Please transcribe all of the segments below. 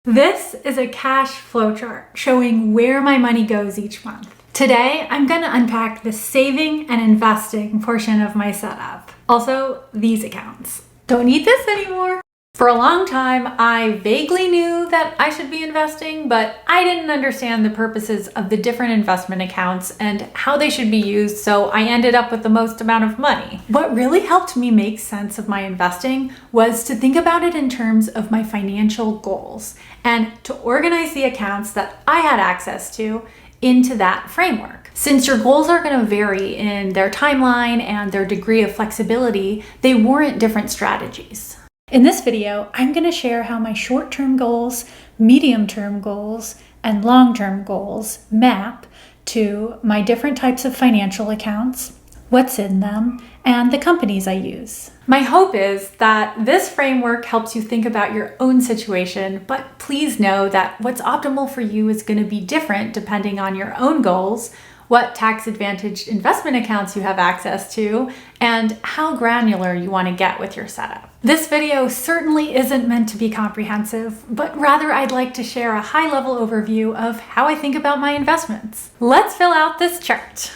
This is a cash flow chart showing where my money goes each month. Today, I'm going to unpack the saving and investing portion of my setup. Also, these accounts. Don't need this anymore. For a long time, I vaguely knew that I should be investing, but I didn't understand the purposes of the different investment accounts and how they should be used, so I ended up with the most amount of money. What really helped me make sense of my investing was to think about it in terms of my financial goals and to organize the accounts that I had access to into that framework. Since your goals are going to vary in their timeline and their degree of flexibility, they warrant different strategies. In this video, I'm going to share how my short-term goals, medium-term goals, and long-term goals map to my different types of financial accounts, what's in them, and the companies I use. My hope is that this framework helps you think about your own situation, but please know that what's optimal for you is going to be different depending on your own goals, what tax-advantaged investment accounts you have access to, and how granular you want to get with your setup. This video certainly isn't meant to be comprehensive, but rather I'd like to share a high-level overview of how I think about my investments. Let's fill out this chart.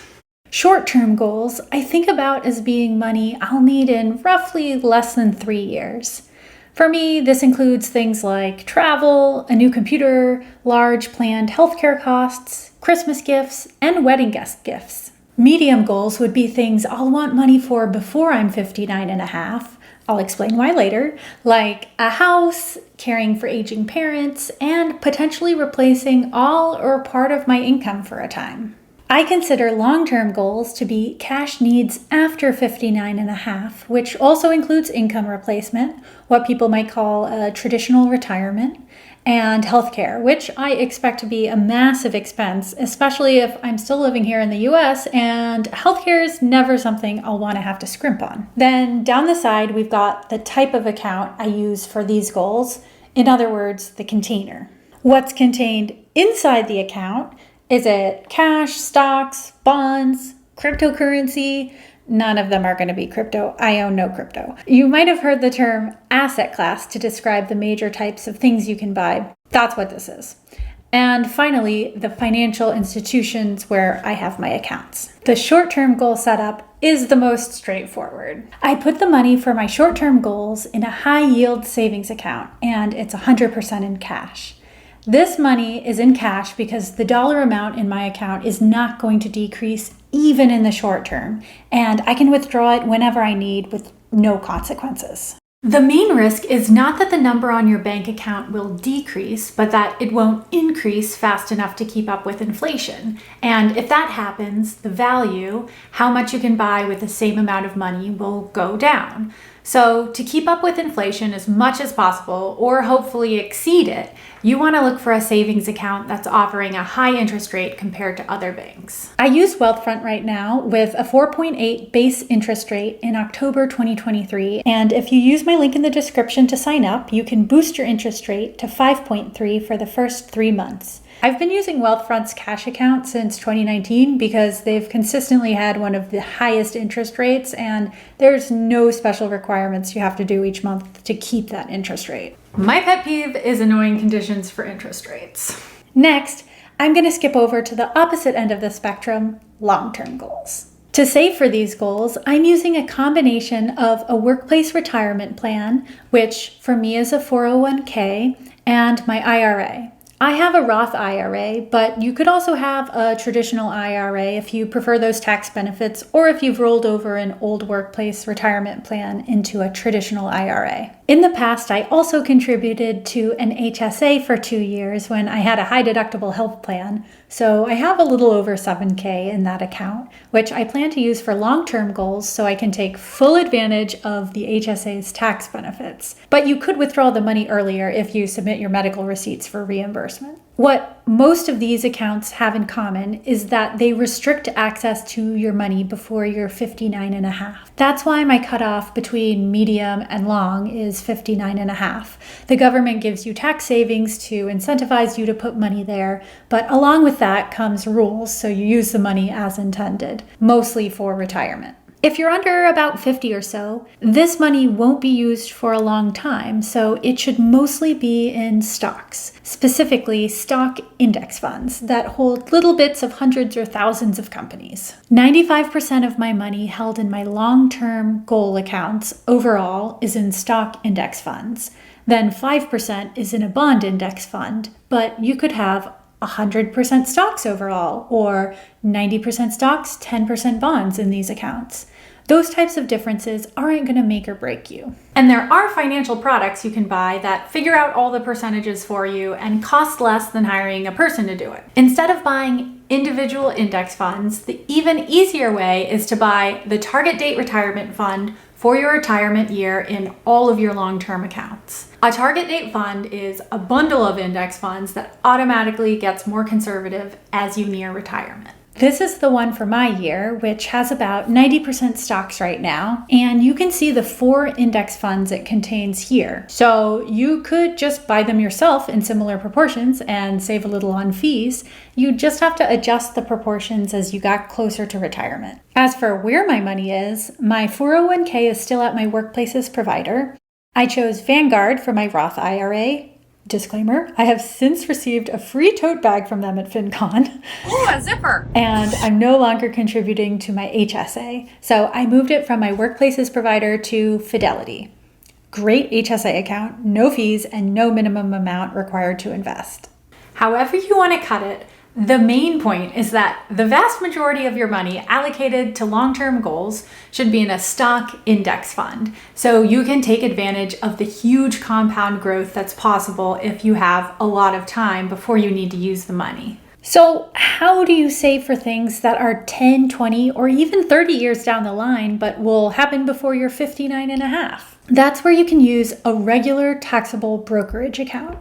Short-term goals I think about as being money I'll need in roughly less than 3 years. For me, this includes things like travel, a new computer, large planned healthcare costs, Christmas gifts, and wedding guest gifts. Medium goals would be things I'll want money for before I'm 59 and a half. I'll explain why later, like a house, caring for aging parents, and potentially replacing all or part of my income for a time. I consider long-term goals to be cash needs after 59 and a half, which also includes income replacement, what people might call a traditional retirement, and healthcare, which I expect to be a massive expense, especially if I'm still living here in the US and healthcare is never something I'll want to have to scrimp on. Then down the side, we've got the type of account I use for these goals. In other words, the container. What's contained inside the account? Is it cash, stocks, bonds, cryptocurrency? None of them are going to be crypto. I own no crypto. You might have heard the term asset class to describe the major types of things you can buy. That's what this is. And finally, the financial institutions where I have my accounts. The short-term goal setup is the most straightforward. I put the money for my short-term goals in a high-yield savings account, and it's 100% in cash. This money is in cash because the dollar amount in my account is not going to decrease even in the short term, and I can withdraw it whenever I need with no consequences. The main risk is not that the number on your bank account will decrease, but that it won't increase fast enough to keep up with inflation. And if that happens, the value, how much you can buy with the same amount of money, will go down. So to keep up with inflation as much as possible, or hopefully exceed it, you want to look for a savings account that's offering a high interest rate compared to other banks. I use Wealthfront right now with a 4.8 base interest rate in October 2023. And if you use my link in the description to sign up, you can boost your interest rate to 5.3 for the first 3 months. I've been using Wealthfront's cash account since 2019 because they've consistently had one of the highest interest rates, and there's no special requirements you have to do each month to keep that interest rate. My pet peeve is annoying conditions for interest rates. Next, I'm going to skip over to the opposite end of the spectrum, long-term goals. To save for these goals, I'm using a combination of a workplace retirement plan, which for me is a 401k, and my IRA. I have a Roth IRA, but you could also have a traditional IRA if you prefer those tax benefits or if you've rolled over an old workplace retirement plan into a traditional IRA. In the past, I also contributed to an HSA for 2 years when I had a high deductible health plan, so I have a little over $7,000 in that account, which I plan to use for long-term goals so I can take full advantage of the HSA's tax benefits. But you could withdraw the money earlier if you submit your medical receipts for reimbursement. What most of these accounts have in common is that they restrict access to your money before you're 59 and a half. That's why my cutoff between medium and long is 59 and a half. The government gives you tax savings to incentivize you to put money there, but along with that comes rules so you use the money as intended, mostly for retirement. If you're under about 50 or so, this money won't be used for a long time, so it should mostly be in stocks, specifically stock index funds that hold little bits of hundreds or thousands of companies. 95% of my money held in my long-term goal accounts overall is in stock index funds. Then 5% is in a bond index fund, but you could have 100% stocks overall, or 90% stocks, 10% bonds in these accounts. Those types of differences aren't going to make or break you. And there are financial products you can buy that figure out all the percentages for you and cost less than hiring a person to do it. Instead of buying individual index funds, the even easier way is to buy the target date retirement fund for your retirement year in all of your long-term accounts. A target date fund is a bundle of index funds that automatically gets more conservative as you near retirement. This is the one for my year, which has about 90% stocks right now, and you can see the 4 index funds it contains here. So you could just buy them yourself in similar proportions and save a little on fees. You just have to adjust the proportions as you got closer to retirement. As for where my money is, my 401k is still at my workplace's provider. I chose Vanguard for my Roth IRA. Disclaimer, I have since received a free tote bag from them at FinCon. Ooh, a zipper! And I'm no longer contributing to my HSA. So I moved it from my workplace's provider to Fidelity. Great HSA account, no fees, and no minimum amount required to invest. However you want to cut it, the main point is that the vast majority of your money allocated to long-term goals should be in a stock index fund, so you can take advantage of the huge compound growth that's possible if you have a lot of time before you need to use the money. So how do you save for things that are 10, 20, or even 30 years down the line, but will happen before you're 59 and a half? That's where you can use a regular taxable brokerage account.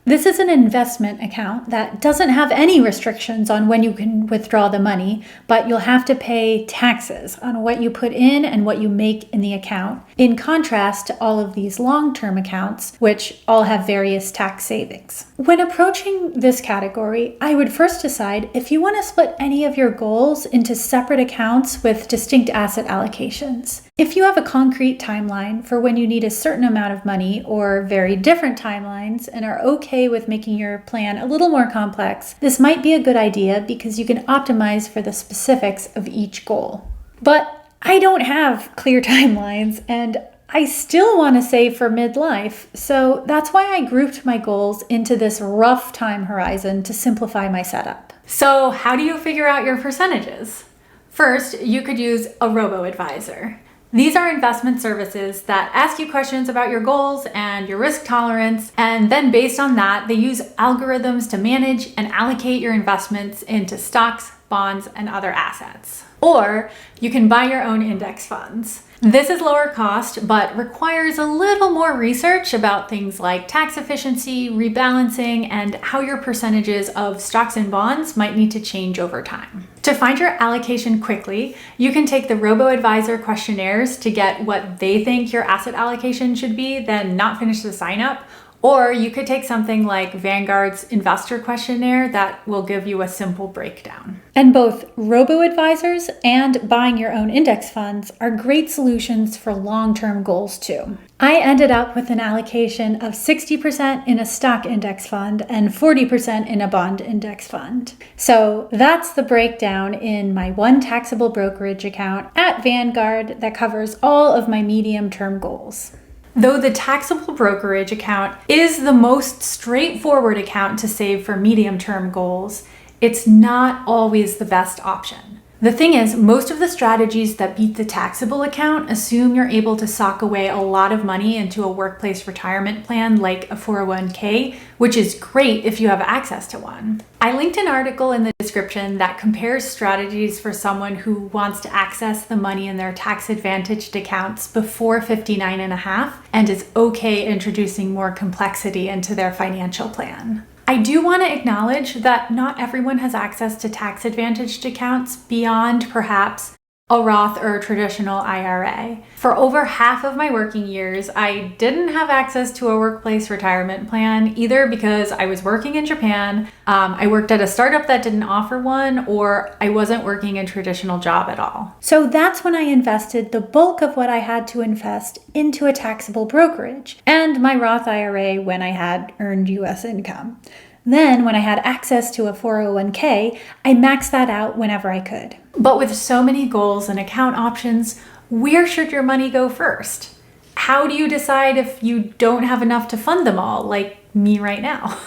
This is an investment account that doesn't have any restrictions on when you can withdraw the money, but you'll have to pay taxes on what you put in and what you make in the account, in contrast to all of these long-term accounts, which all have various tax savings. When approaching this category, I would first decide if you want to split any of your goals into separate accounts with distinct asset allocations. If you have a concrete timeline for when you need a certain amount of money or very different timelines and are okay with making your plan a little more complex, this might be a good idea because you can optimize for the specifics of each goal. But I don't have clear timelines and I still want to save for midlife, so that's why I grouped my goals into this rough time horizon to simplify my setup. So how do you figure out your percentages? First, you could use a Robo-advisor. These are investment services that ask you questions about your goals and your risk tolerance, and then based on that, they use algorithms to manage and allocate your investments into stocks, bonds, and other assets. Or you can buy your own index funds. This is lower cost, but requires a little more research about things like tax efficiency, rebalancing, and how your percentages of stocks and bonds might need to change over time. To find your allocation quickly, you can take the Robo-advisor questionnaires to get what they think your asset allocation should be, then not finish the sign up. Or you could take something like Vanguard's investor questionnaire that will give you a simple breakdown. And both robo-advisors and buying your own index funds are great solutions for long-term goals too. I ended up with an allocation of 60% in a stock index fund and 40% in a bond index fund. So that's the breakdown in my one taxable brokerage account at Vanguard that covers all of my medium-term goals. Though the taxable brokerage account is the most straightforward account to save for medium-term goals, it's not always the best option. The thing is, most of the strategies that beat the taxable account assume you're able to sock away a lot of money into a workplace retirement plan like a 401k, which is great if you have access to one. I linked an article in the description that compares strategies for someone who wants to access the money in their tax-advantaged accounts before 59 and a half and is okay introducing more complexity into their financial plan. I do want to acknowledge that not everyone has access to tax-advantaged accounts beyond perhaps a Roth or a traditional IRA. For over half of my working years, I didn't have access to a workplace retirement plan, either because I was working in Japan, I worked at a startup that didn't offer one, or I wasn't working a traditional job at all. So that's when I invested the bulk of what I had to invest into a taxable brokerage and my Roth IRA when I had earned US income. Then, when I had access to a 401k, I maxed that out whenever I could. But with so many goals and account options, where should your money go first? How do you decide if you don't have enough to fund them all, like me right now?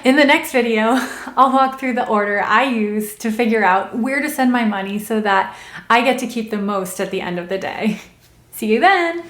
In the next video, I'll walk through the order I use to figure out where to send my money so that I get to keep the most at the end of the day. See you then!